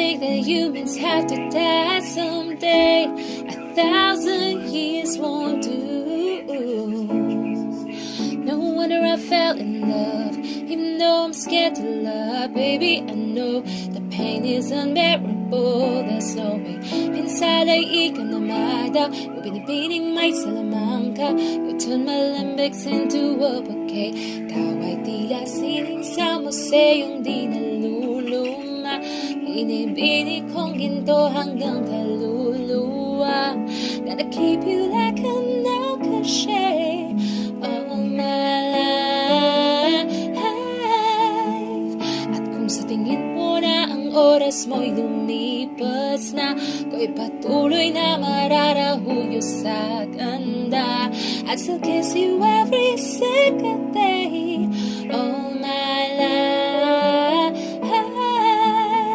think that humans have to die someday. 1,000 years won't do. No wonder I fell in love, even though I'm scared to love. Baby, I know the pain is unbearable. There's no way inside ay ika na madaw. Yung binibining may salamang ka. You turn my limbics into a bouquet. Ikaw ay tila sining sa museyong di naluluma. Binibini kong ginto hanggang kaluluwa. Gotta keep you like a no cachet all my life. At kung sa tingin mo na ang oras mo'y lumipas na, ko'y patuloy na mararahuyo sa ganda. I'd still kiss you every single day all my life.